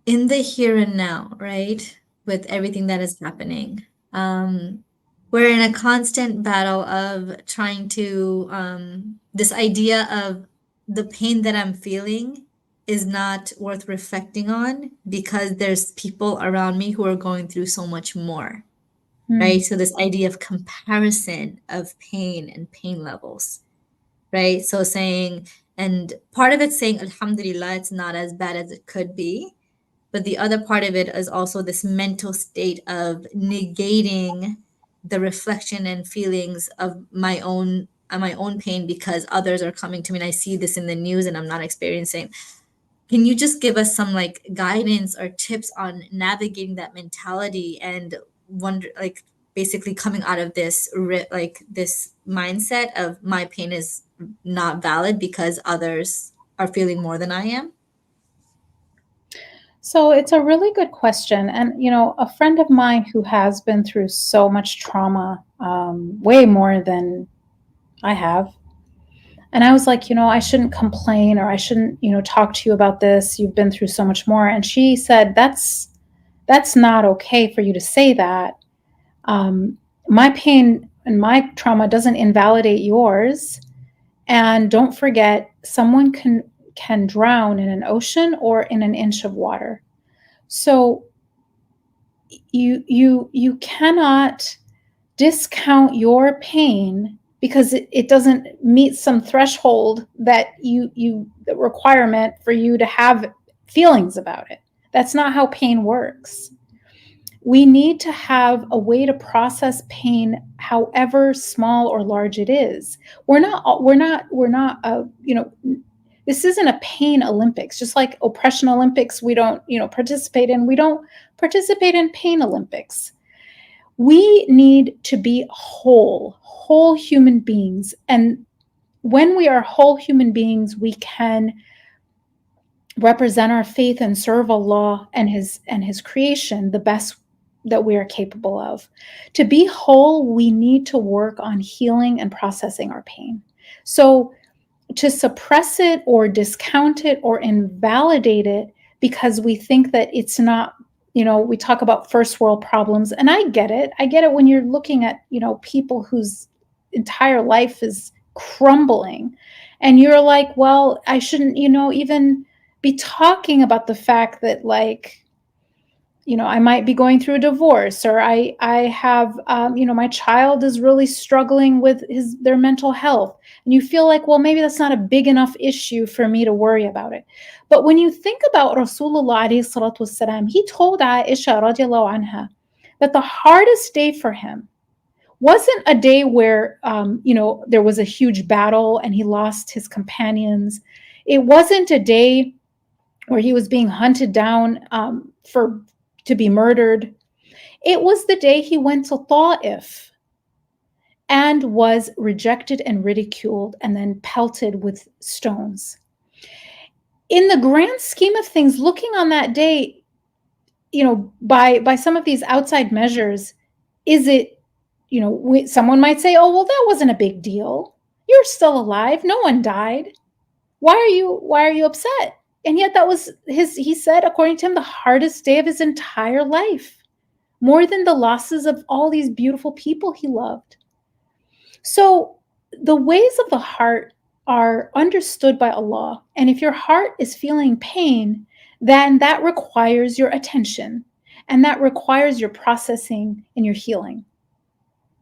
in the here and now, right? With everything that is happening. We're in a constant battle of trying to, this idea of the pain that I'm feeling is not worth reflecting on because there's people around me who are going through so much more, right? So this idea of comparison of pain and pain levels, right? So saying, and part of it's saying, Alhamdulillah, it's not as bad as it could be. But the other part of it is also this mental state of negating the reflection and feelings of my own pain because others are coming to me and I see this in the news and I'm not experiencing. Can you just give us some like guidance or tips on navigating that mentality and wonder like basically coming out of this like this mindset of my pain is not valid because others are feeling more than I am? So it's a really good question. And, a friend of mine who has been through so much trauma, way more than I have. And I was like, I shouldn't complain or I shouldn't, talk to you about this. You've been through so much more. And she said, that's not okay for you to say that. My pain and my trauma doesn't invalidate yours. And don't forget, someone can drown in an ocean or in an inch of water. So you cannot discount your pain because it doesn't meet some threshold that the requirement for you to have feelings about it. That's not how pain works. We need to have a way to process pain, however small or large it is. This isn't a pain Olympics, just like oppression Olympics we don't, participate in. We don't participate in pain Olympics. We need to be whole human beings. And when we are whole human beings, we can represent our faith and serve Allah and his creation the best that we are capable of. To be whole, we need to work on healing and processing our pain. So to suppress it or discount it or invalidate it because we think that it's not, we talk about first world problems, and I get it. I get it when you're looking at, people whose entire life is crumbling and you're like, well, I shouldn't, even be talking about the fact that, like, I might be going through a divorce, or I have, my child is really struggling with their mental health. And you feel like, well, maybe that's not a big enough issue for me to worry about it. But when you think about Rasulullah alayhi salatu wasalam, he told Aisha radiallahu anha that the hardest day for him wasn't a day where, there was a huge battle and he lost his companions. It wasn't a day where he was being hunted down to be murdered. It was the day he went to Ta'if and was rejected and ridiculed and then pelted with stones. In the grand scheme of things, looking on that day, by some of these outside measures, is it, someone might say, oh, well, that wasn't a big deal. You're still alive. No one died. Why are you upset? And yet that was he said, according to him, the hardest day of his entire life, more than the losses of all these beautiful people he loved. So the ways of the heart are understood by Allah. And if your heart is feeling pain, then that requires your attention and that requires your processing and your healing.